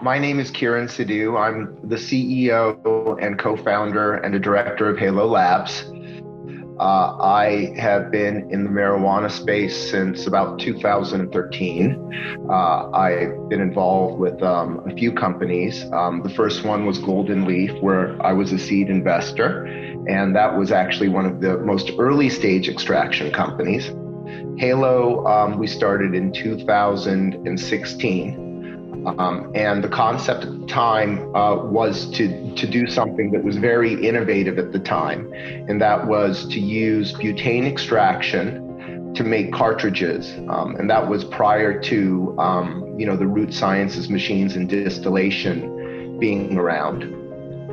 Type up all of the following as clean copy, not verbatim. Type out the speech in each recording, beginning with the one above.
My name is Kieran Sidhu. I'm the CEO and co-founder and a director of YAHOO Labs. I have been in the marijuana space since about 2013. I've been involved with a few companies. The first one was Golden Leaf, where I was a seed investor, and that was actually one of the most early stage extraction companies. YAHOO, we started in 2016. And the concept at the time was to do something that was very innovative at the time, and that was to use butane extraction to make cartridges. And that was prior to the root sciences machines and distillation being around.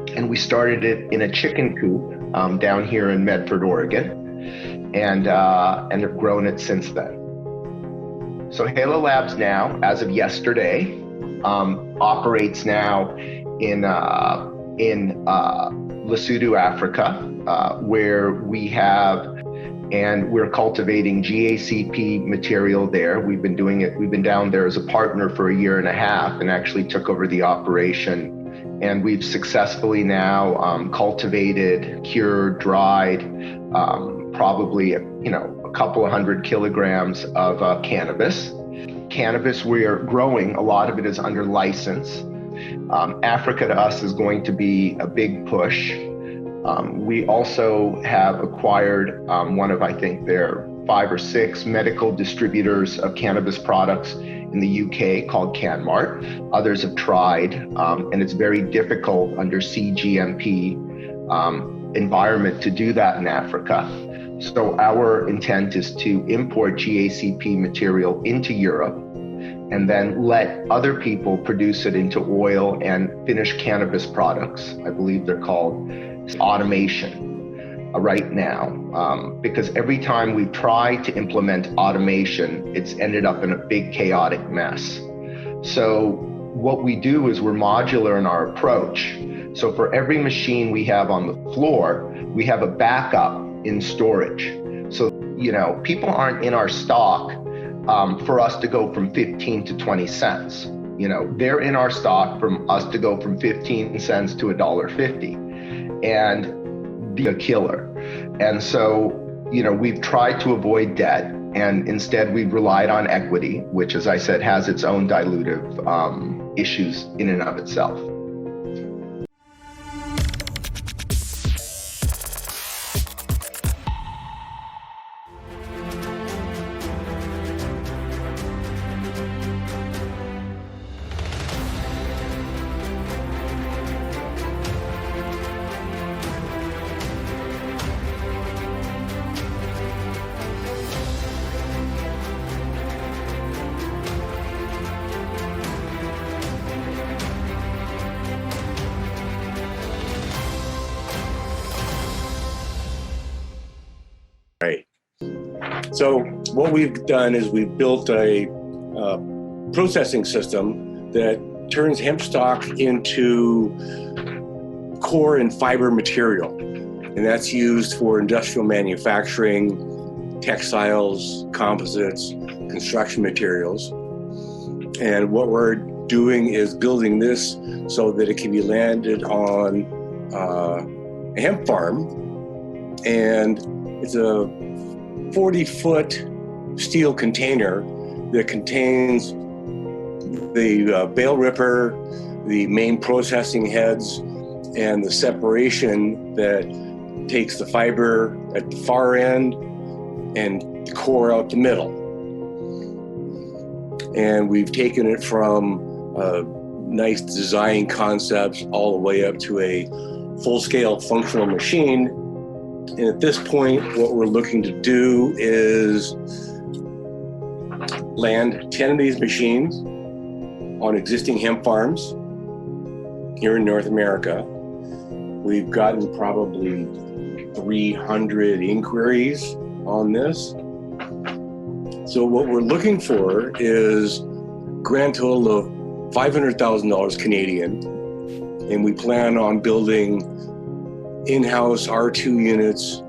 And we started it in a chicken coop down here in Medford, Oregon, and have grown it since then. So YAHOO Labs now, as of yesterday, operates now in Lesotho, Africa, where we're cultivating GACP material there. We've been doing it. We've been down there as a partner for a year and a half, and actually took over the operation. And we've successfully now cultivated, cured, dried, probably a couple of 100 kilograms of cannabis. Cannabis we are growing, a lot of it is under license. Africa to us is going to be a big push. We also have acquired one of, I think there are 5 or 6 medical distributors of cannabis products in the UK called CanMart. Others have tried, and it's very difficult under CGMP environment to do that in Africa. So our intent is to import GACP material into Europe and then let other people produce it into oil and finished cannabis products. I believe they're called automation right now. Because every time we try to implement automation, it's ended up in a big chaotic mess. So what we do is we're modular in our approach. So for every machine we have on the floor, we have a backup in storage. So, people aren't in our stock for us to go from 15 to 20 cents. They're in our stock from us to go from 15 cents to $1.50 and be a killer. And so, we've tried to avoid debt, and instead we've relied on equity, which, as I said, has its own dilutive issues in and of itself. Right. So what we've done is we've built a processing system that turns hemp stock into core and fiber material. And that's used for industrial manufacturing, textiles, composites, construction materials. And what we're doing is building this so that it can be landed on a hemp farm. And it's a 40-foot steel container that contains the bale ripper, the main processing heads, and the separation that takes the fiber at the far end and the core out the middle. And we've taken it from nice design concepts all the way up to a full-scale functional machine. And at this point, what we're looking to do is land 10 of these machines on existing hemp farms here in North America. We've gotten probably 300 inquiries on this. So what we're looking for is a grand total of $500,000 Canadian, and we plan on building in-house R2 units,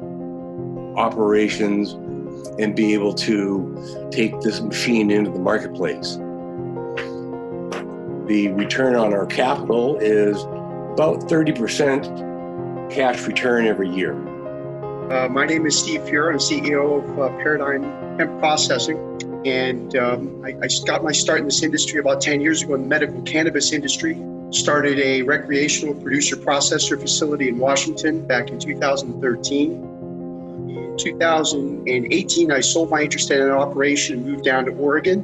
operations, and be able to take this machine into the marketplace. the return on our capital is about 30% cash return every year. My name is Steve Fuhr. I'm CEO of Paradigm Hemp Processing. And I got my start in this industry about 10 years ago in the medical cannabis industry. Started a recreational producer processor facility in Washington back in 2013. In 2018, I sold my interest in an operation and moved down to Oregon.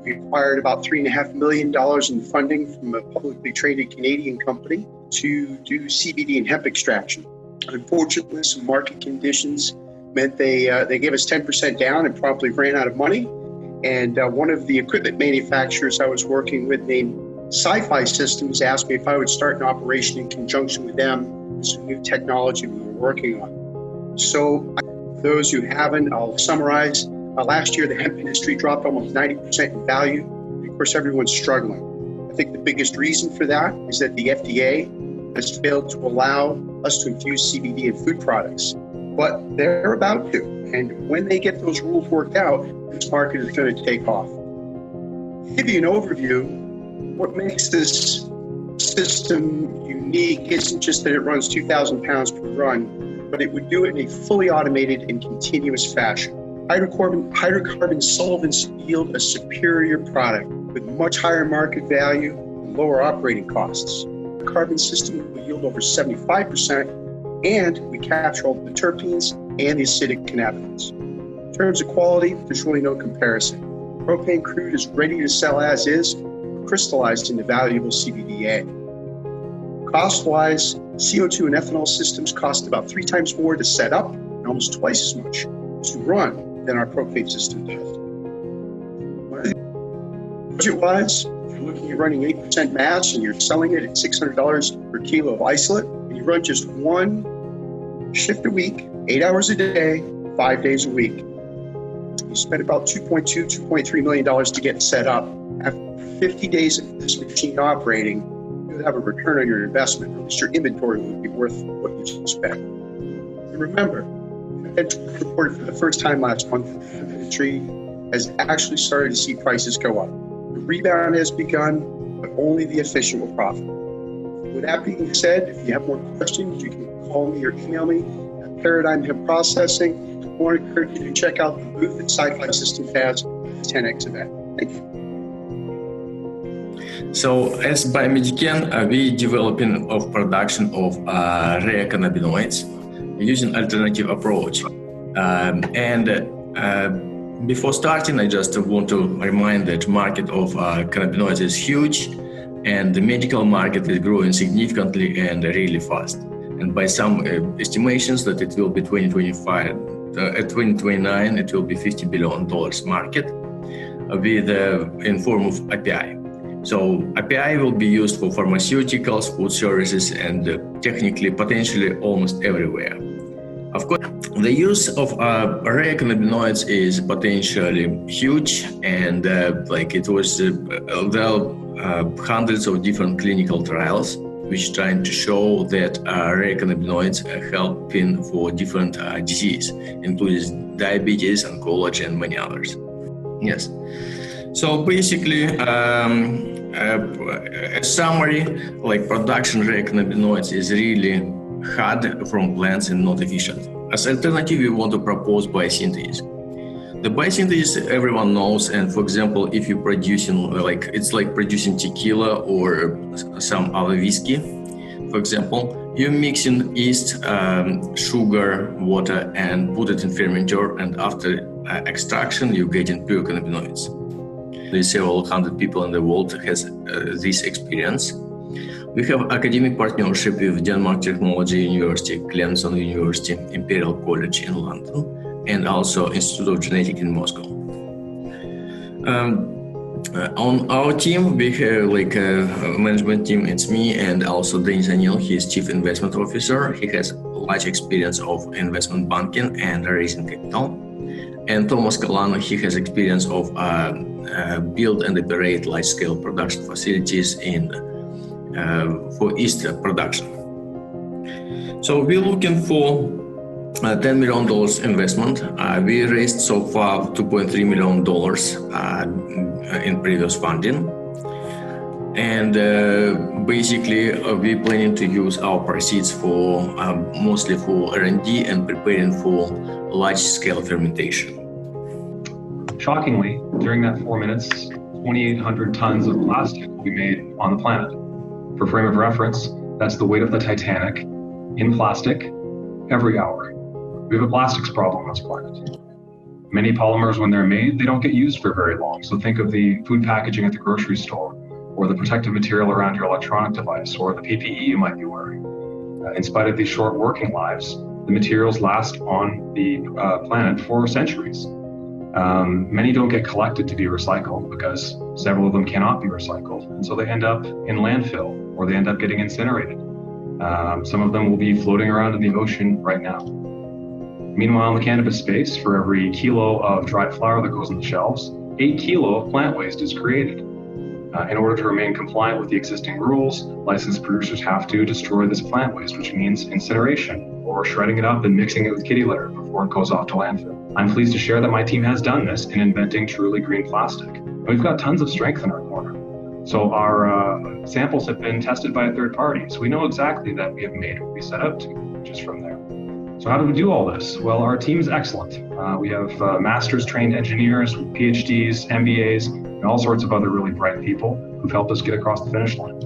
We acquired about $3.5 million in funding from a publicly traded Canadian company to do CBD and hemp extraction. Unfortunately, some market conditions meant they gave us 10% down and promptly ran out of money. And one of the equipment manufacturers I was working with named Sci-Fi Systems asked me if I would start an operation in conjunction with them with some new technology we were working on. So for those who haven't, I'll summarize. Last year, the hemp industry dropped almost 90% in value. And of course, everyone's struggling. I think the biggest reason for that is that the FDA has failed to allow us to infuse CBD in food products. But they're about to. And when they get those rules worked out, this market is going to take off. To give you an overview, what makes this system unique isn't just that it runs 2,000 pounds per run, but it would do it in a fully automated and continuous fashion. Hydrocarbon solvents yield a superior product with much higher market value and lower operating costs. The carbon system will yield over 75%, and we capture all the terpenes and the acidic cannabinoids. In terms of quality, there's really no comparison. Propane crude is ready to sell as is, crystallized into valuable CBDA. Cost-wise, CO2 and ethanol systems cost about 3 times more to set up and almost twice as much to run than our propane system does. Budget-wise, if you're looking at running 8% mass and you're selling it at $600 per kilo of isolate, and you run just one shift a week, 8 hours a day, 5 days a week, you spend about $2.3 million to get set up. After 50 days of this machine operating, you'll have a return on your investment, or at least your inventory will be worth what you spent. And remember, reported for the first time last month, the industry has actually started to see prices go up. The rebound has begun, but only the efficient will profit. With that being said, if you have more questions, you can call me or email me at Paradigm Hemp Processing, or I encourage you to check out the booth that Sci-Fi Systems has at the 10x event. Thank you. So as Biomedican, we developing of production of rare cannabinoids using alternative approach. Before starting, I just want to remind that market of cannabinoids is huge, and the medical market is growing significantly and really fast. And by some estimations that it will be 2029, it will be $50 billion market with in form of API. So API will be used for pharmaceuticals, food services, and technically, potentially almost everywhere. Of course, the use of rare cannabinoids is potentially huge, and it was there are hundreds of different clinical trials which trying to show that rare cannabinoids are helping for different diseases, including diabetes, oncology, and many others. Yes. So basically, a summary, production rare cannabinoids is really hard from plants and not efficient. As alternative, we want to propose biosynthesis. The biosynthesis everyone knows, and for example, if you're producing it's like producing tequila or some other whiskey, for example, you're mixing yeast, sugar, water, and put it in fermenter, and after extraction, you're getting pure cannabinoids. There's several hundred people in the world has this experience. We have academic partnership with Denmark Technology University, Clemson University, Imperial College in London, and also Institute of Genetics in Moscow. On our team, we have a management team. It's me and also Denis Anil. He is Chief Investment Officer. He has large experience of investment banking and raising capital. And Thomas Kalano, he has experience of build and operate large-scale production facilities for yeast production. So we're looking for $10 million investment. We raised so far $2.3 million in previous funding. And basically, we're planning to use our proceeds for mostly for R&D and preparing for large-scale fermentation. Shockingly, during that 4 minutes, 2,800 tons of plastic will be made on the planet. For frame of reference, that's the weight of the Titanic in plastic every hour. We have a plastics problem on this planet. Many polymers, when they're made, they don't get used for very long. So think of the food packaging at the grocery store, or the protective material around your electronic device, or the PPE you might be wearing. In spite of these short working lives, the materials last on the planet for centuries. Many don't get collected to be recycled because several of them cannot be recycled. And so they end up in landfill, or they end up getting incinerated. Some of them will be floating around in the ocean right now. Meanwhile, in the cannabis space, for every kilo of dried flower that goes on the shelves, 8 kilo of plant waste is created. In order to remain compliant with the existing rules, licensed producers have to destroy this plant waste, which means incineration, or shredding it up and mixing it with kitty litter before it goes off to landfill. I'm pleased to share that my team has done this in inventing truly green plastic. And we've got tons of strength in our corner. So our samples have been tested by a third party, so we know exactly that we have made what we set out to, just from there. So how do we do all this? Well, our team is excellent. We have master's trained engineers, PhDs, MBAs, and all sorts of other really bright people who've helped us get across the finish line.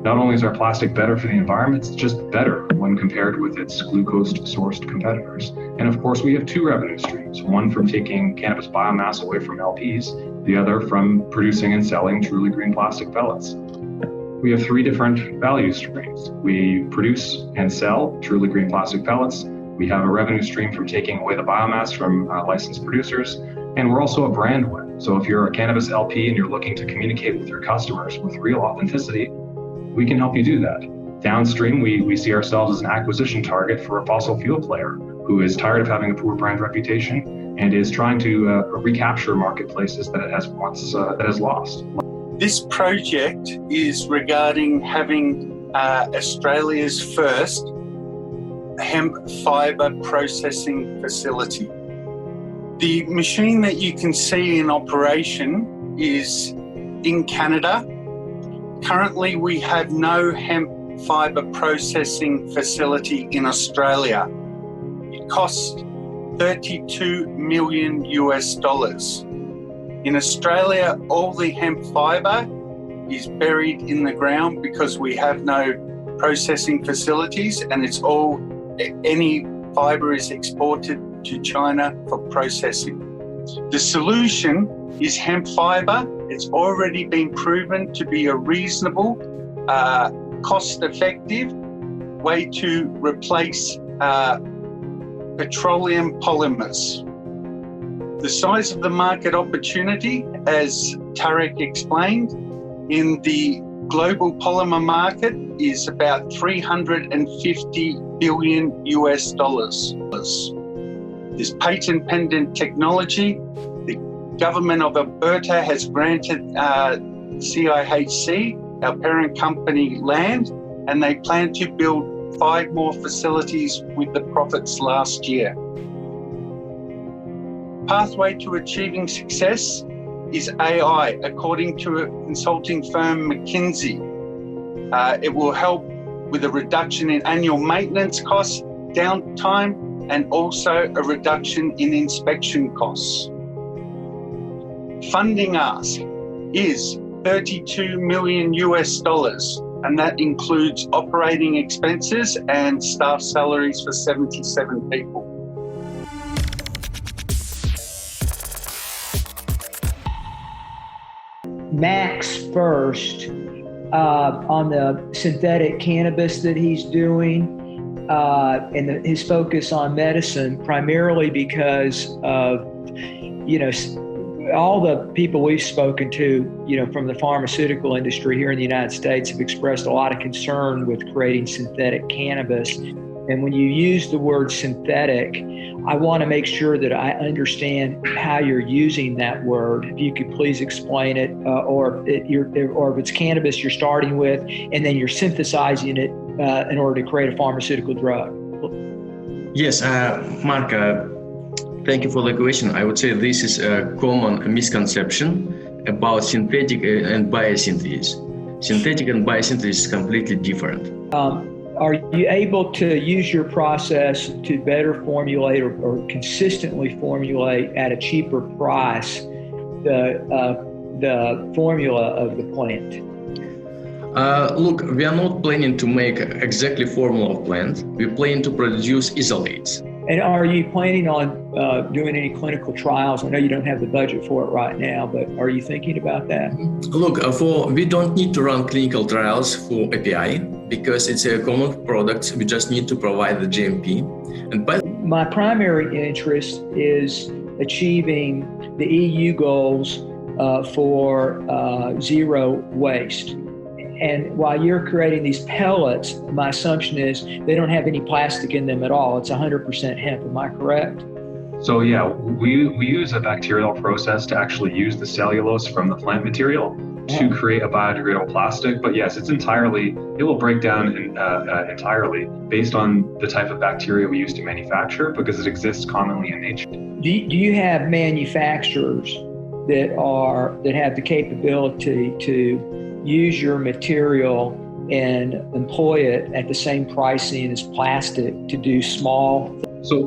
Not only is our plastic better for the environment, it's just better when compared with its glucose-sourced competitors. And of course, we have 2 revenue streams, one from taking cannabis biomass away from LPs, the other from producing and selling truly green plastic pellets. We have 3 different value streams. We produce and sell truly green plastic pellets. We have a revenue stream from taking away the biomass from licensed producers, and we're also a brand win. So if you're a cannabis LP and you're looking to communicate with your customers with real authenticity, we can help you do that. Downstream, we see ourselves as an acquisition target for a fossil fuel player who is tired of having a poor brand reputation and is trying to recapture marketplaces that it has lost. This project is regarding having Australia's first hemp fibre processing facility. The machine that you can see in operation is in Canada. Currently, we have no hemp fibre processing facility in Australia. It costs $32 million US. In Australia, all the hemp fibre is buried in the ground because we have no processing facilities, and any fibre is exported to China for processing. The solution is hemp fibre. It's already been proven to be a reasonable, cost-effective way to replace petroleum polymers. The size of the market opportunity, as Tarek explained, in the global polymer market is about $350 billion US. This patent-pending technology, the government of Alberta has granted CIHC, our parent company, land, and they plan to build 5 more facilities with the profits last year. Pathway to achieving success is AI, according to a consulting firm, McKinsey. It will help with a reduction in annual maintenance costs, downtime, and also a reduction in inspection costs. Funding ask is $32 million US, and that includes operating expenses and staff salaries for 77 people. Max first on the synthetic cannabis that he's doing and his focus on medicine, primarily because of, all the people we've spoken to, from the pharmaceutical industry here in the United States have expressed a lot of concern with creating synthetic cannabis. And when you use the word synthetic, I want to make sure that I understand how you're using that word. If you could please explain it, or if it's cannabis you're starting with, and then you're synthesizing it in order to create a pharmaceutical drug. Yes, Mark, thank you for the question. I would say this is a common misconception about synthetic and biosynthesis. Synthetic and biosynthesis is completely different. Are you able to use your process to better formulate or consistently formulate at a cheaper price the formula of the plant? Look, we are not planning to make exactly formula of plant. We plan to produce isolates. And are you planning on doing any clinical trials? I know you don't have the budget for it right now, but are you thinking about that? Look, we don't need to run clinical trials for API because it's a common product. We just need to provide the GMP. My primary interest is achieving the EU goals for zero waste. And while you're creating these pellets, my assumption is they don't have any plastic in them at all. It's 100% hemp. Am I correct? So yeah, we use a bacterial process to actually use the cellulose from the plant material to create a biodegradable plastic. But yes, it will break down entirely based on the type of bacteria we use to manufacture because it exists commonly in nature. Do you have manufacturers that have the capability to use your material and employ it at the same pricing as plastic to do small? So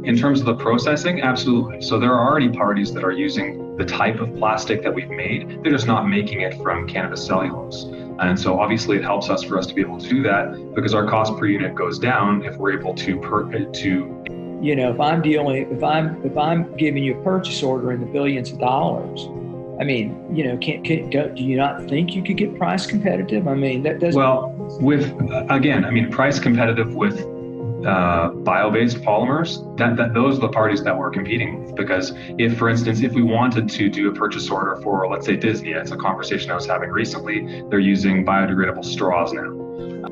in terms of the processing, absolutely. So there are already parties that are using the type of plastic that we've made. They're just not making it from cannabis cellulose. And so obviously it helps us for us to be able to do that because our cost per unit goes down if we're able to you know, if I'm giving you a purchase order in the billions of dollars, I mean, you know, do you not think you could get price competitive? I mean, that doesn't. Well, price competitive with bio-based polymers. Those are the parties that we're competing with. Because if, for instance, if we wanted to do a purchase order for, let's say, Disney, it's a conversation I was having recently. They're using biodegradable straws now.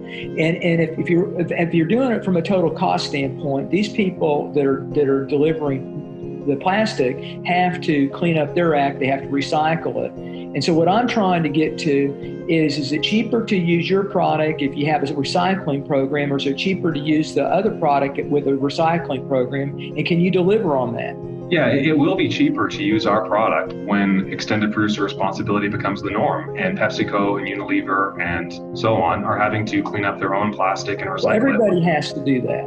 And if you're doing it from a total cost standpoint, these people that are delivering the plastic have to clean up their act. They have to recycle it. And so what I'm trying to get to is it cheaper to use your product if you have a recycling program, or is it cheaper to use the other product with a recycling program? And can you deliver on that? Yeah, it will be cheaper to use our product when extended producer responsibility becomes the norm, and PepsiCo and Unilever and so on are having to clean up their own plastic and recycle Well, everybody has to do that.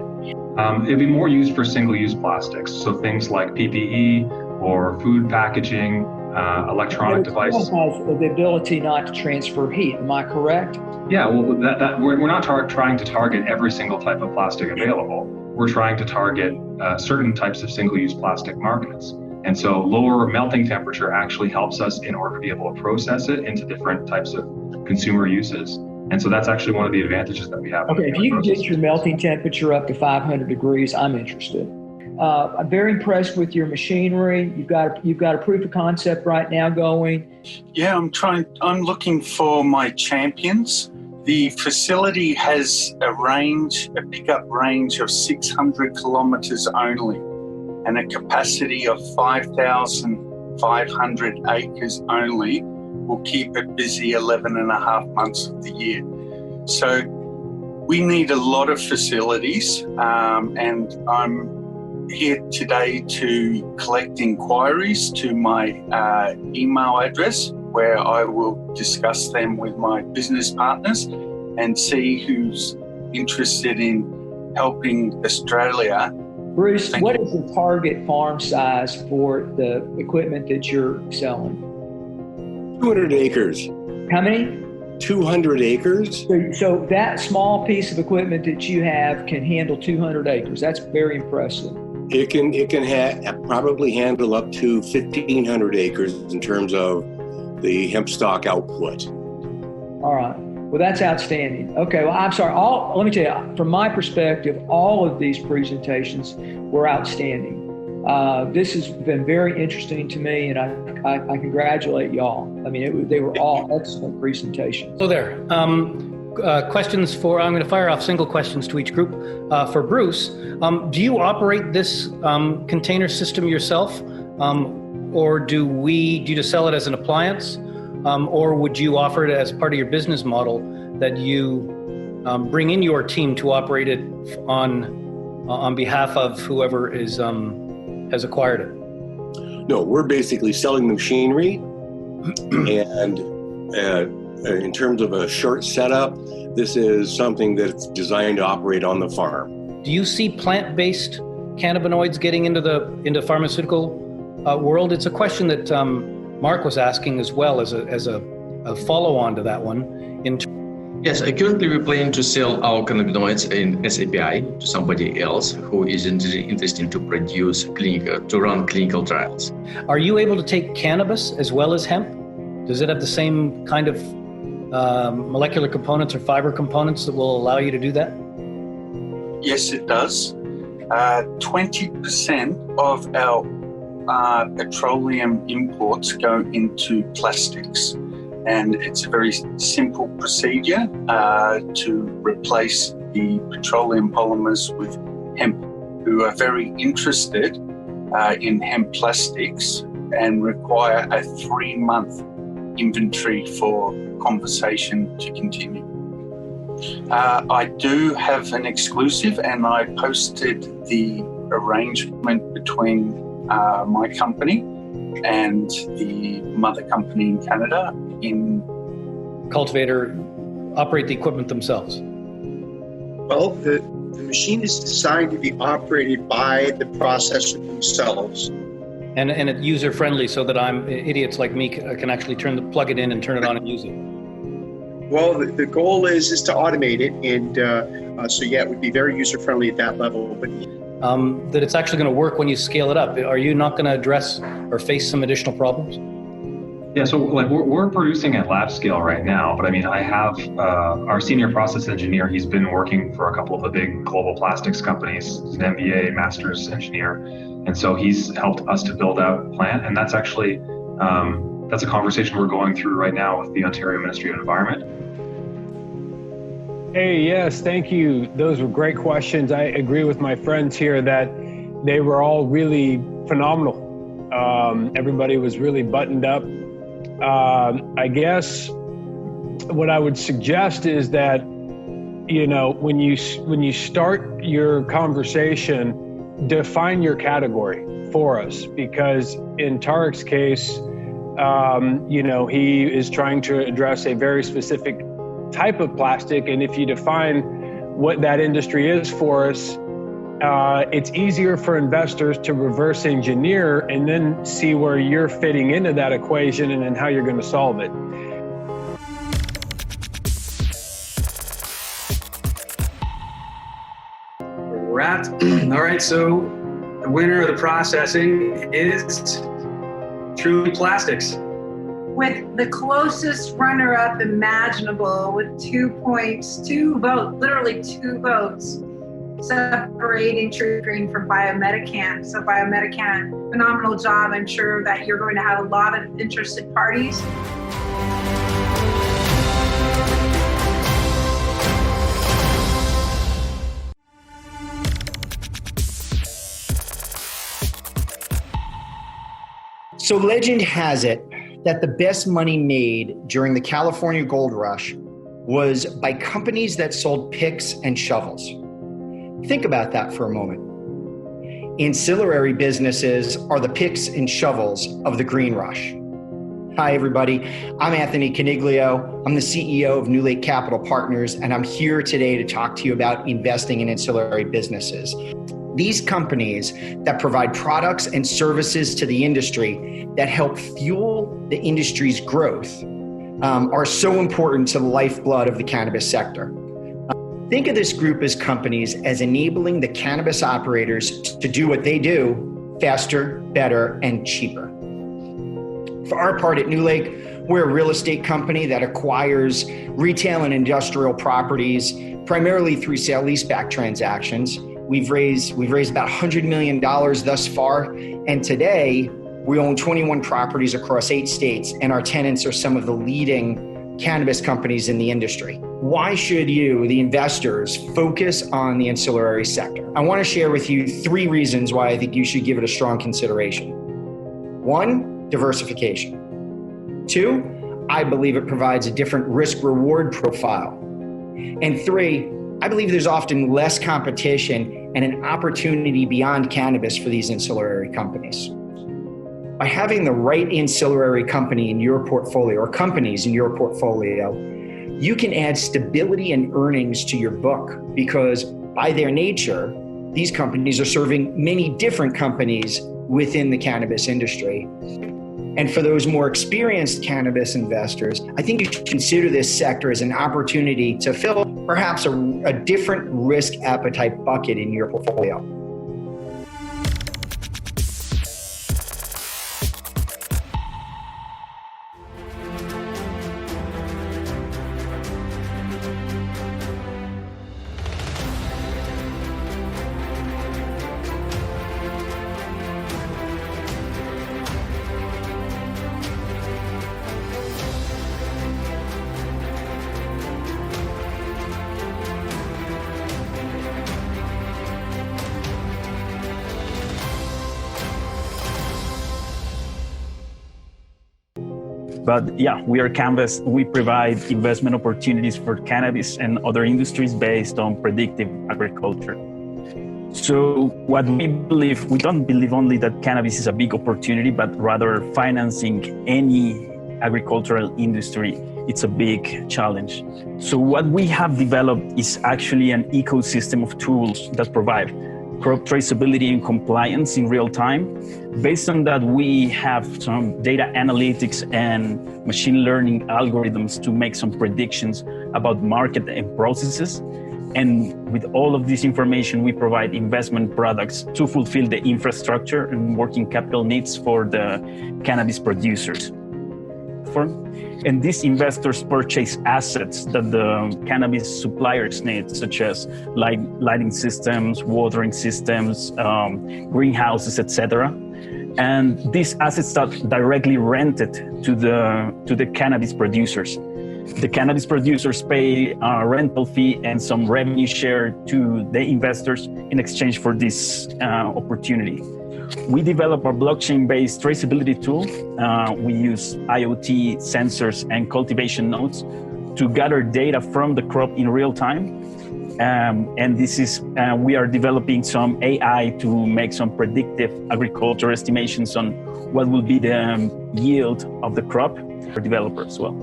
It'd be more used for single-use plastics, so things like PPE or food packaging, electronic devices. It has the ability not to transfer heat. Am I correct? Yeah, well, we're not trying to target every single type of plastic available. We're trying to target certain types of single-use plastic markets. And so lower melting temperature actually helps us in order to be able to process it into different types of consumer uses. And so that's actually one of the advantages that we have. Okay, if you can get your melting temperature up to 500 degrees, I'm interested. I'm very impressed with your machinery. You've got a proof of concept right now going. Yeah, I'm looking for my champions. The facility has a pickup range of 600 kilometers only, and a capacity of 5,500 acres only will keep it busy 11 and a half months of the year. So we need a lot of facilities, and I'm here today to collect inquiries to my email address, where I will discuss them with my business partners and see who's interested in helping Australia. Bruce, what is the target farm size for the equipment that you're selling? 200 acres. How many? 200 acres. So that small piece of equipment that you have can handle 200 acres. That's very impressive. It can probably handle up to 1,500 acres in terms of the hemp stock output. All right. Well, that's outstanding. Okay. Well, I'm sorry. Let me tell you, from my perspective, all of these presentations were outstanding. This has been very interesting to me, and I congratulate y'all. I mean, they were all excellent presentations. Hello there. Questions I'm going to fire off single questions to each group. For Bruce, do you operate this container system yourself? Or do you just sell it as an appliance? Or would you offer it as part of your business model that you bring in your team to operate it on behalf of whoever has acquired it? No, we're basically selling the machinery, and in terms of a short setup, this is something that's designed to operate on the farm. Do you see plant-based cannabinoids getting into the pharmaceutical world? It's a question that Mark was asking as well as a follow-on to that one. Yes, currently we plan to sell our cannabinoids as API to somebody else who is interested to run clinical trials. Are you able to take cannabis as well as hemp? Does it have the same kind of molecular components or fiber components that will allow you to do that? Yes, it does. 20% of our petroleum imports go into plastics. And it's a very simple procedure to replace the petroleum polymers with hemp, who are very interested in hemp plastics and require a 3-month inventory for conversation to continue. I do have an exclusive, and I posted the arrangement between my company and the mother company in Canada. Cultivator operate the equipment themselves? Well, the machine is designed to be operated by the processor themselves. And it's user-friendly so that idiots like me can actually plug it in and turn it on and use it? Well, the goal is to automate it, and so yeah, it would be very user-friendly at that level. But that it's actually going to work when you scale it up. Are you not going to address or face some additional problems? Yeah, so we're producing at lab scale right now, but I mean, I have our senior process engineer. He's been working for a couple of the big global plastics companies. He's an MBA, master's engineer, and so he's helped us to build out a plant. And that's actually that's a conversation we're going through right now with the Ontario Ministry of Environment. Hey, yes, thank you. Those were great questions. I agree with my friends here that they were all really phenomenal. Everybody was really buttoned up. I guess what I would suggest is that, you know, when you start your conversation, define your category for us, because in Tarek's case, you know, he is trying to address a very specific type of plastic, and if you define what that industry is for us, it's easier for investors to reverse engineer and then see where you're fitting into that equation and then how you're going to solve it. Right. All right, so the winner of the processing is Truly Plastics. With the closest runner-up imaginable with 2 points, 2 votes, literally 2 votes, separating True Green from Biomedican. So Biomedican, phenomenal job. I'm sure that you're going to have a lot of interested parties. So legend has it that the best money made during the California gold rush was by companies that sold picks and shovels. Think about that for a moment. Ancillary businesses are the picks and shovels of the green rush. Hi, everybody. I'm Anthony Caniglio. I'm the CEO of New Lake Capital Partners, and I'm here today to talk to you about investing in ancillary businesses. These companies that provide products and services to the industry that help fuel the industry's growth are so important to the lifeblood of the cannabis sector. Think of this group as companies as enabling the cannabis operators to do what they do faster, better, and cheaper. For our part at New Lake, we're a real estate company that acquires retail and industrial properties primarily through sale-leaseback transactions. We've raised about $100 million thus far, and today we own 21 properties across 8 states, and our tenants are some of the leading cannabis companies in the industry. Why should you, the investors, focus on the ancillary sector? I want to share with you 3 reasons why I think you should give it a strong consideration. 1, diversification. 2, I believe it provides a different risk-reward profile. And 3, I believe there's often less competition and an opportunity beyond cannabis for these ancillary companies. by having the right ancillary company in your portfolio or companies in your portfolio, you can add stability and earnings to your book because by their nature, these companies are serving many different companies within the cannabis industry. And for those more experienced cannabis investors, I think you should consider this sector as an opportunity to fill perhaps a different risk appetite bucket in your portfolio. But yeah, we are Canvas. We provide investment opportunities for cannabis and other industries based on predictive agriculture. So what we believe, we don't believe only that cannabis is a big opportunity, but rather financing any agricultural industry, it's a big challenge. So what we have developed is actually an ecosystem of tools that provide crop traceability and compliance in real time. Based on that, we have some data analytics and machine learning algorithms to make some predictions about market and processes. And with all of this information, we provide investment products to fulfill the infrastructure and working capital needs for the cannabis producers. And these investors purchase assets that the cannabis suppliers need, such as lighting systems, watering systems, greenhouses, etc. And these assets are directly rented to the cannabis producers. The cannabis producers pay a rental fee and some revenue share to the investors in exchange for this opportunity. We develop a blockchain-based traceability tool. We use IoT sensors and cultivation nodes to gather data from the crop in real time. And this is, we are developing some AI to make some predictive agriculture estimations on what will be the yield of the crop for developers as well.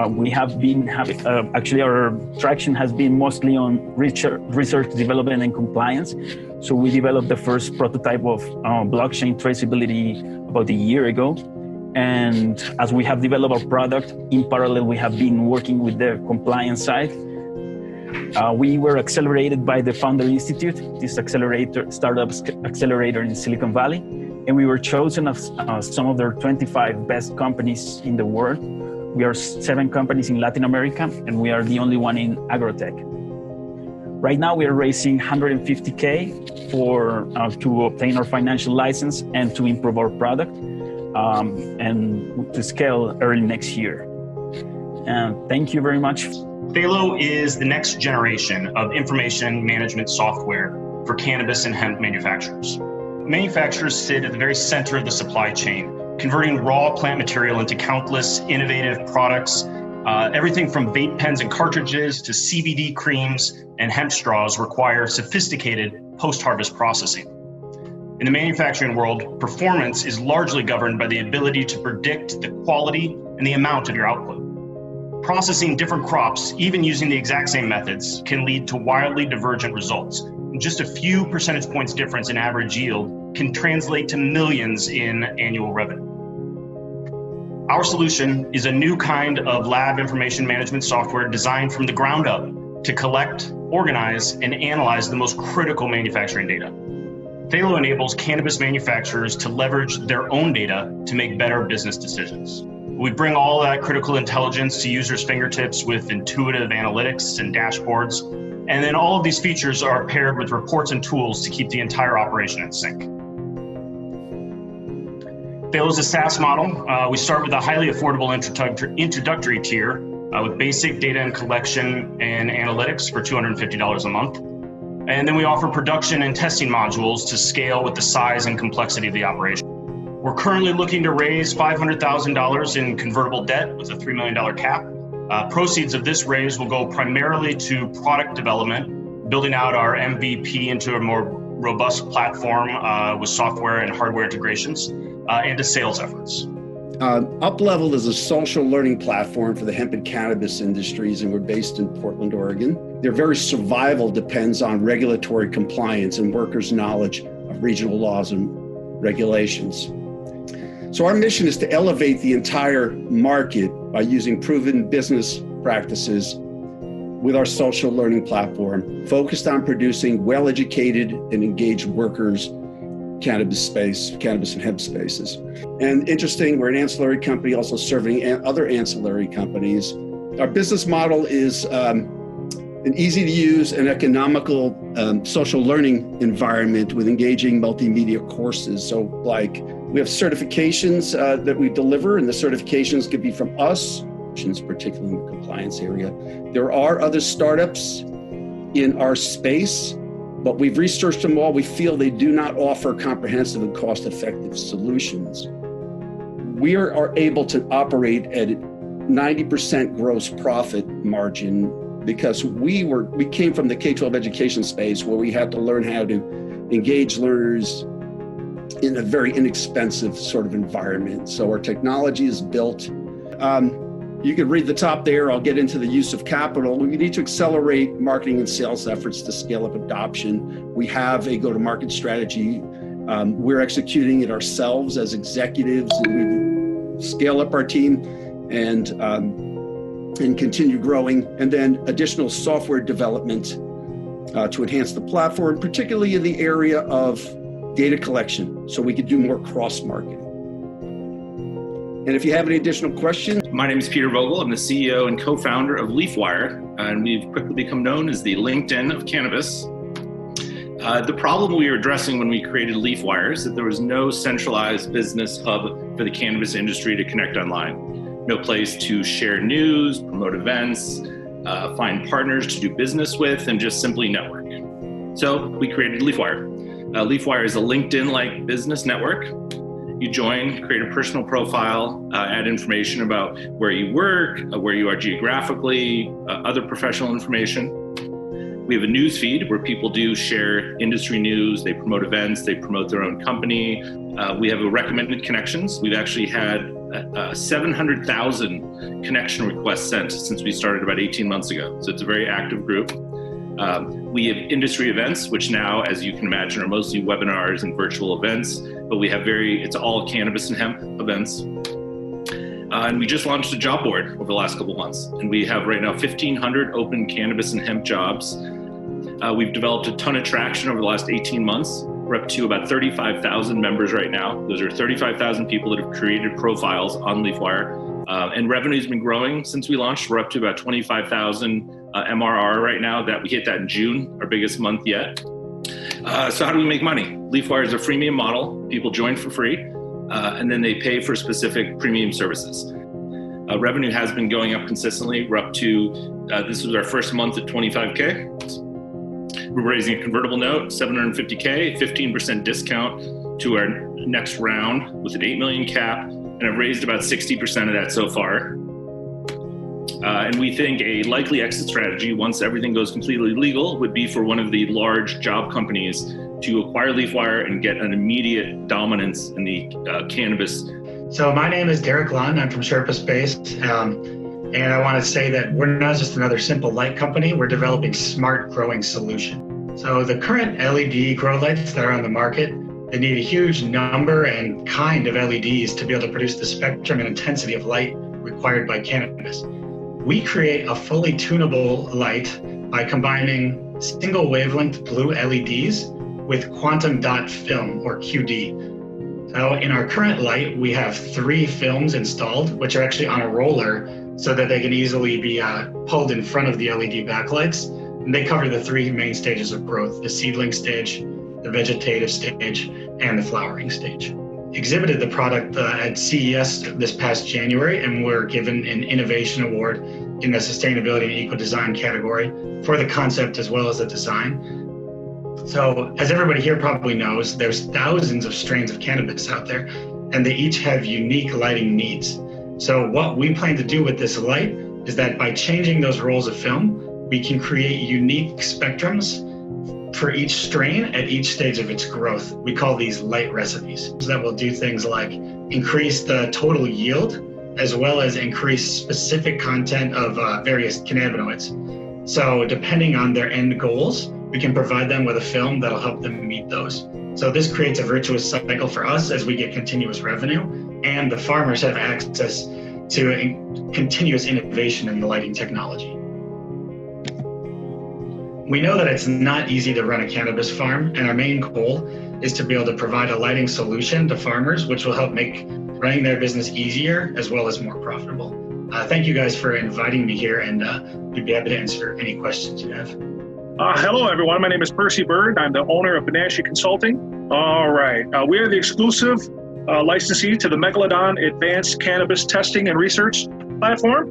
We have been having, actually our traction has been mostly on research, development, and compliance. So we developed the first prototype of blockchain traceability about a year ago. And as we have developed our product, in parallel, we have been working with the compliance side. We were accelerated by the Founder Institute, this startup accelerator in Silicon Valley. And we were chosen as some of their 25 best companies in the world. We are 7 companies in Latin America, and we are the only one in agrotech. Right now, we are raising $150K to obtain our financial license and to improve our product and to scale early next year. Thank you very much. Phalo is the next generation of information management software for cannabis and hemp manufacturers. Manufacturers sit at the very center of the supply chain, converting raw plant material into countless innovative products. Everything from vape pens and cartridges to CBD creams and hemp straws require sophisticated post-harvest processing. In the manufacturing world, performance is largely governed by the ability to predict the quality and the amount of your output. Processing different crops, even using the exact same methods, can lead to wildly divergent results. Just a few percentage points difference in average yield can translate to millions in annual revenue. Our solution is a new kind of lab information management software designed from the ground up to collect, organize, and analyze the most critical manufacturing data. Phalo enables cannabis manufacturers to leverage their own data to make better business decisions. We bring all that critical intelligence to users' fingertips with intuitive analytics and dashboards. And then all of these features are paired with reports and tools to keep the entire operation in sync. Phalo is a SaaS model. We start with a highly affordable introductory tier with basic data and collection and analytics for $250 a month. And then we offer production and testing modules to scale with the size and complexity of the operation. We're currently looking to raise $500,000 in convertible debt with a $3 million cap. Proceeds of this raise will go primarily to product development, building out our MVP into a more robust platform with software and hardware integrations. and to sales efforts. UpLevel is a social learning platform for the hemp and cannabis industries, and we're based in Portland, Oregon. Their very survival depends on regulatory compliance and workers' knowledge of regional laws and regulations. So our mission is to elevate the entire market by using proven business practices with our social learning platform, focused on producing well-educated and engaged workers, cannabis and hemp spaces. And interesting, we're an ancillary company also serving other ancillary companies. Our business model is an easy to use and economical social learning environment with engaging multimedia courses. So like we have certifications that we deliver, and the certifications could be from us, particularly in the compliance area. There are other startups in our space, but we've researched them all. We feel they do not offer comprehensive and cost-effective solutions. We are able to operate at 90% gross profit margin because we came from the K-12 education space where we had to learn how to engage learners in a very inexpensive sort of environment. So our technology is built. You can read the top there. I'll get into the use of capital. We need to accelerate marketing and sales efforts to scale up adoption. We have a go-to-market strategy. We're executing it ourselves as executives, and we scale up our team and continue growing. And then additional software development to enhance the platform, particularly in the area of data collection, so we could do more cross-marketing. And if you have any additional questions. My name is Peter Vogel. I'm the CEO and co-founder of LeafWire, and we've quickly become known as the LinkedIn of cannabis. The problem we were addressing when we created LeafWire is that there was no centralized business hub for the cannabis industry to connect online. No place to share news, promote events, find partners to do business with, and just simply network. So we created LeafWire. LeafWire is a LinkedIn-like business network. You join, create a personal profile, add information about where you work, where you are geographically, other professional information. We have a news feed where people do share industry news, they promote events, they promote their own company. We have a recommended connections. We've actually had 700,000 connection requests sent since we started about 18 months ago. So it's a very active group. We have industry events, which now, as you can imagine, are mostly webinars and virtual events, but we have it's all cannabis and hemp events. And we just launched a job board over the last couple of months. And we have right now 1,500 open cannabis and hemp jobs. We've developed a ton of traction over the last 18 months. We're up to about 35,000 members right now. Those are 35,000 people that have created profiles on LeafWire. And revenue's been growing since we launched. We're up to about 25,000 MRR right now. That we hit that in June, our biggest month yet. So how do we make money? LeafWire is a freemium model. People join for free, and then they pay for specific premium services. Revenue has been going up consistently. We're up to, this was our first month at 25K. We're raising a convertible note, $750K, 15% discount to our next round with an 8 million cap. And I've raised about 60% of that so far. And we think a likely exit strategy, once everything goes completely legal, would be for one of the large job companies to acquire LeafWire and get an immediate dominance in the cannabis. So my name is Derek Lund. I'm from Sherpa Space. And I want to say that we're not just another simple light company. We're developing smart growing solutions. So the current LED grow lights that are on the market, they need a huge number and kind of LEDs to be able to produce the spectrum and intensity of light required by cannabis. We create a fully tunable light by combining single wavelength blue LEDs with quantum dot film, or QD. So in our current light, we have 3 films installed, which are actually on a roller so that they can easily be pulled in front of the LED backlights. And they cover the 3 main stages of growth: the seedling stage, the vegetative stage, and the flowering stage. Exhibited the product at CES this past January, and were given an innovation award in the sustainability and eco-design category for the concept as well as the design. So as everybody here probably knows, there's thousands of strains of cannabis out there, and they each have unique lighting needs. So what we plan to do with this light is that by changing those rolls of film, we can create unique spectrums for each strain at each stage of its growth. We call these light recipes. That will do things like increase the total yield as well as increase specific content of various cannabinoids. So depending on their end goals, we can provide them with a film that'll help them meet those. So this creates a virtuous cycle for us as we get continuous revenue, and the farmers have access to continuous innovation in the lighting technology. We know that it's not easy to run a cannabis farm, and our main goal is to be able to provide a lighting solution to farmers, which will help make running their business easier as well as more profitable. Thank you guys for inviting me here, and we'd be happy to answer any questions you have. Hello, everyone. My name is Percy Bird. I'm the owner of Benashie Consulting. All right. We are the exclusive licensee to the Megalodon Advanced Cannabis Testing and Research Platform.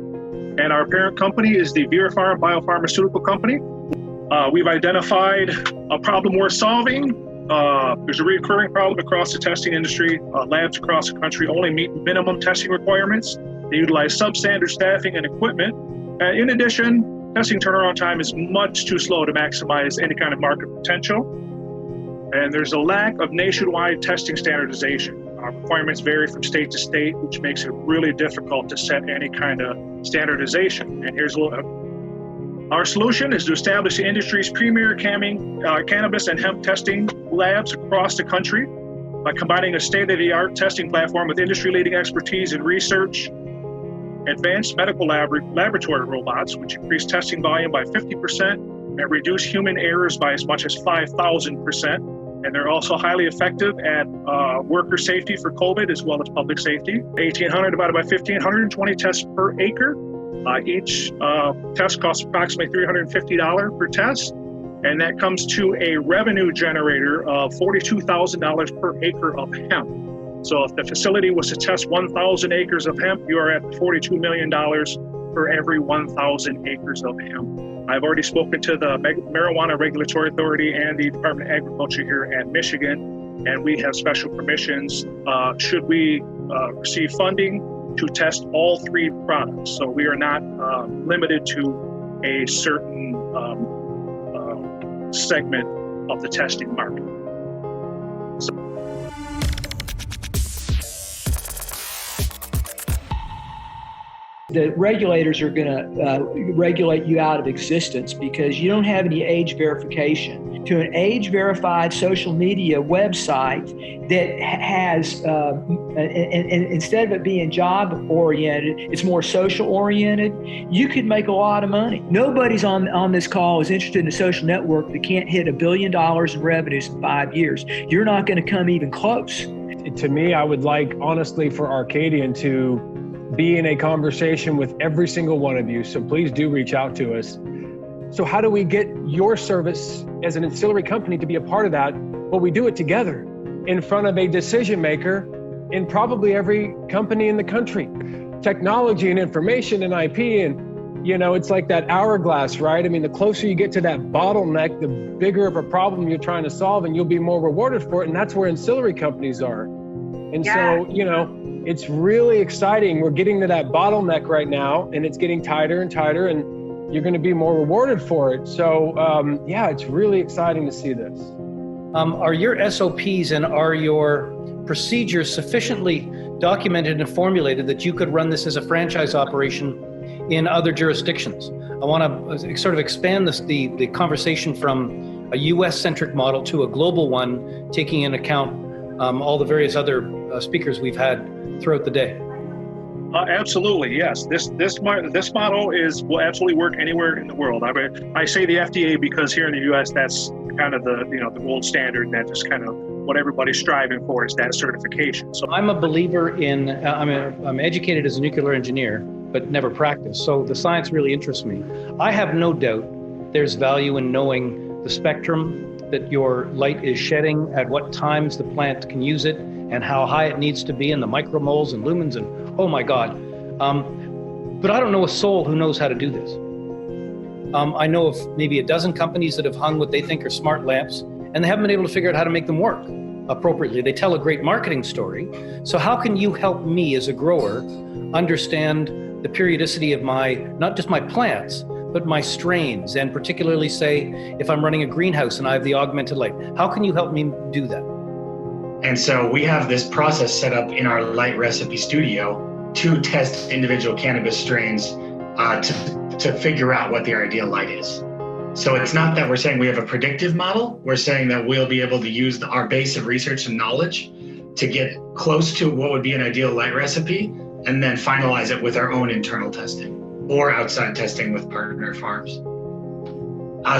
And our parent company is the VeraPharm Biopharmaceutical Company. We've identified a problem we're solving. There's a recurring problem across the testing industry. Labs across the country only meet minimum testing requirements. They utilize substandard staffing and equipment. And in addition, testing turnaround time is much too slow to maximize any kind of market potential. And there's a lack of nationwide testing standardization. Requirements vary from state to state, which makes it really difficult to set any kind of standardization. And here's our solution is to establish the industry's premier cannabis and hemp testing labs across the country by combining a state-of-the-art testing platform with industry-leading expertise in research, advanced medical laboratory robots, which increase testing volume by 50% and reduce human errors by as much as 5,000%. And they're also highly effective at worker safety for COVID as well as public safety. 1,800 divided by 1,520 tests per acre. Each test costs approximately $350 per test. And that comes to a revenue generator of $42,000 per acre of hemp. So if the facility was to test 1,000 acres of hemp, you are at $42 million for every 1,000 acres of hemp. I've already spoken to the Marijuana Regulatory Authority and the Department of Agriculture here at Michigan, and we have special permissions should we receive funding to test all three products. So we are not limited to a certain segment of the testing market. The regulators are going to regulate you out of existence because you don't have any age verification. To an age-verified social media website that has, and instead of it being job-oriented, it's more social-oriented, you could make a lot of money. Nobody's on this call is interested in a social network that can't hit $1 billion in revenues in 5 years. You're not going to come even close. To me, I would like, honestly, for Arcadian to be in a conversation with every single one of you. So please do reach out to us. So how do we get your service as an ancillary company to be a part of that? Well, we do it together in front of a decision maker in probably every company in the country. Technology and information and IP, and it's like that hourglass, right? I mean, the closer you get to that bottleneck, the bigger of a problem you're trying to solve, and you'll be more rewarded for it. And that's where ancillary companies are. And so, it's really exciting. We're getting to that bottleneck right now, and it's getting tighter and tighter, and you're going to be more rewarded for it. So, it's really exciting to see this. Are your SOPs and are your procedures sufficiently documented and formulated that you could run this as a franchise operation in other jurisdictions? I want to sort of expand the conversation from a US-centric model to a global one, taking into account all the various other speakers we've had throughout the day. Absolutely, yes. This model will absolutely work anywhere in the world. I say the FDA because here in the U.S. that's kind of the the gold standard, and that's just kind of what everybody's striving for is that certification. So I'm a believer in. I'm educated as a nuclear engineer, but never practiced. So the science really interests me. I have no doubt there's value in knowing the spectrum that your light is shedding, at what times the plant can use it, and how high it needs to be, and the micromoles and lumens, and oh my God. But I don't know a soul who knows how to do this. I know of maybe a dozen companies that have hung what they think are smart lamps, and they haven't been able to figure out how to make them work appropriately. They tell a great marketing story. So how can you help me as a grower understand the periodicity of not just my plants, but my strains, and particularly say if I'm running a greenhouse and I have the augmented light. How can you help me do that? And so we have this process set up in our light recipe studio to test individual cannabis strains to figure out what the ideal light is. So it's not that we're saying we have a predictive model. We're saying that we'll be able to use our base of research and knowledge to get close to what would be an ideal light recipe and then finalize it with our own internal testing or outside testing with partner farms.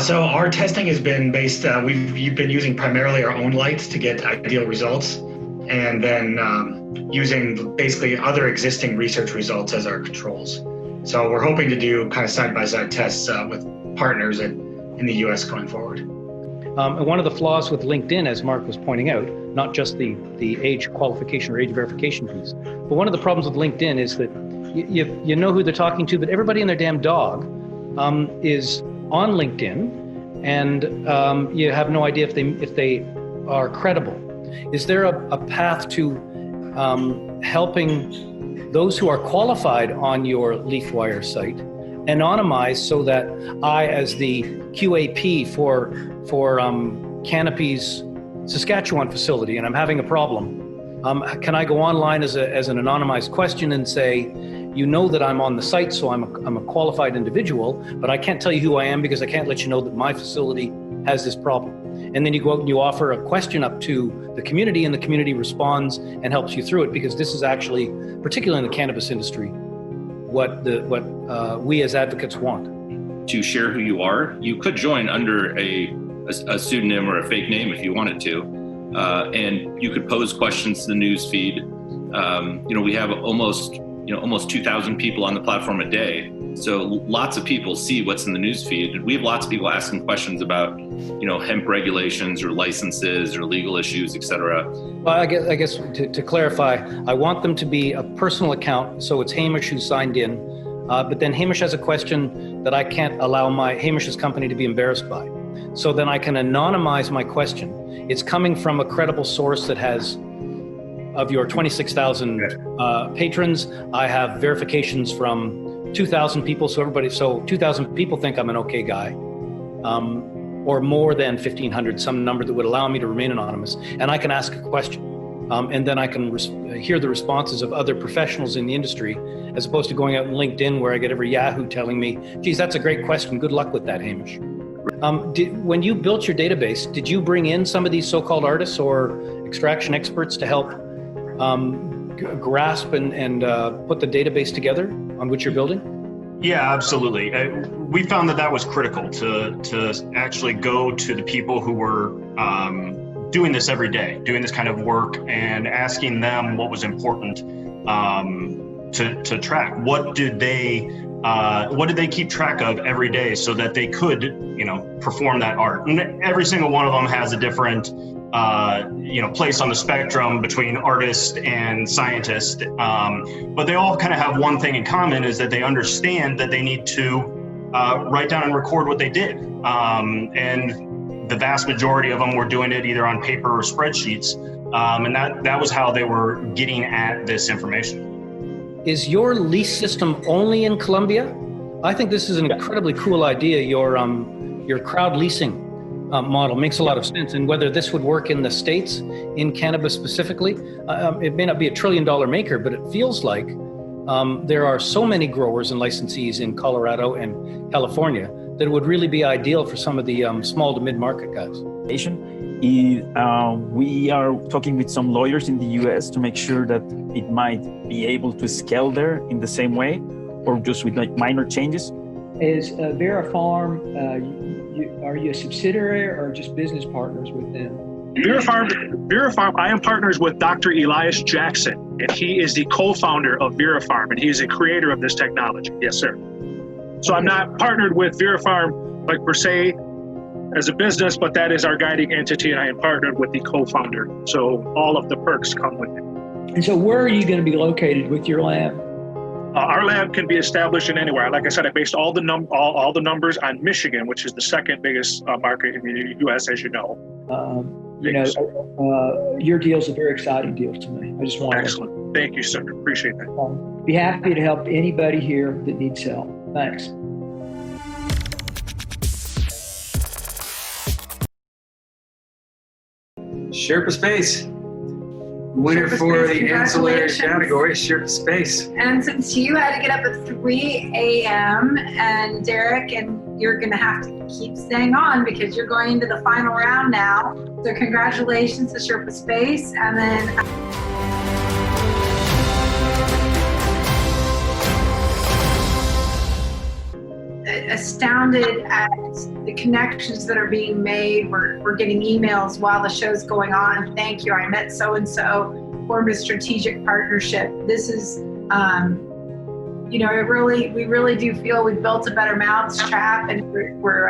So our testing has been based, we've been using primarily our own lights to get ideal results, and then using basically other existing research results as our controls. So we're hoping to do kind of side-by-side tests with partners in the US going forward. And one of the flaws with LinkedIn, as Mark was pointing out, not just the age qualification or age verification piece, but one of the problems with LinkedIn is that you know who they're talking to, but everybody and their damn dog is on LinkedIn, and you have no idea if they are credible. Is there a path to helping those who are qualified on your LeafWire site anonymize so that I, as the QAP for Canopy's Saskatchewan facility, and I'm having a problem, can I go online as an anonymized question and say, you know that I'm on the site, so I'm a qualified individual, but I can't tell you who I am because I can't let you know that my facility has this problem. And then you go out and you offer a question up to the community, and the community responds and helps you through it, because this is actually, particularly in the cannabis industry, what we as advocates want. To share who you are, you could join under a pseudonym or a fake name if you wanted to, and you could pose questions to the news feed. We have almost 2,000 people on the platform a day. So lots of people see what's in the news feed. We have lots of people asking questions about, hemp regulations or licenses or legal issues, et cetera. Well, I guess to clarify, I want them to be a personal account. So it's Hamish who signed in, but then Hamish has a question that I can't allow Hamish's company to be embarrassed by. So then I can anonymize my question. It's coming from a credible source that has, of your 26,000 patrons, I have verifications from 2,000 people. So 2,000 people think I'm an okay guy, or more than 1,500, some number that would allow me to remain anonymous. And I can ask a question. And then I can hear the responses of other professionals in the industry, as opposed to going out on LinkedIn where I get every Yahoo telling me, geez, that's a great question. Good luck with that, Hamish. When you built your database, did you bring in some of these so-called artists or extraction experts to help grasp and put the database together on which you're building? Yeah, absolutely. We found that was critical to actually go to the people who were doing this every day, doing this kind of work, and asking them what was important to track. What did they keep track of every day so that they could, perform that art? And every single one of them has a different place on the spectrum between artist and scientist. But they all kind of have one thing in common, is that they understand that they need to write down and record what they did. And the vast majority of them were doing it either on paper or spreadsheets. And that was how they were getting at this information. Is your lease system only in Colombia? I think this is an incredibly cool idea. Your crowd leasing model makes a lot of sense. And whether this would work in the States, in cannabis specifically, it may not be $1 trillion maker, but it feels like there are so many growers and licensees in Colorado and California that it would really be ideal for some of the small to mid-market guys. We are talking with some lawyers in the US to make sure that it might be able to scale there in the same way, or just with minor changes. Is Vera Farm, are you a subsidiary or just business partners with them? Vera Farm, I am partners with Dr. Elias Jackson, and he is the co-founder of Vera Farm, and he is a creator of this technology. Yes, sir. So I'm not partnered with Vera Farm, like per se, as a business, but that is our guiding entity, and I am partnered with the co-founder. So all of the perks come with it. And so where are you going to be located with your lab? Our lab can be established in anywhere. Like I said, I based all the numbers on Michigan, which is the second biggest market in the U.S., as you know. Your deal is a very exciting deal to me. I just want Excellent. Thank you, sir. Appreciate that. Be happy to help anybody here that needs help. Thanks. Sherpa Space. Winner Sherpa for Space, the ancillary congratulations. category, Sherpa Space. And since you had to get up at 3 a.m. and Derek, and you're going to have to keep staying on because you're going into the final round now. So congratulations to Sherpa Space. And then astounded at the connections that are being made. We're getting emails while the show's going on. Thank you. I met so-and-so, formed a strategic partnership. This is, we really do feel we've built a better Mousetrap, and we're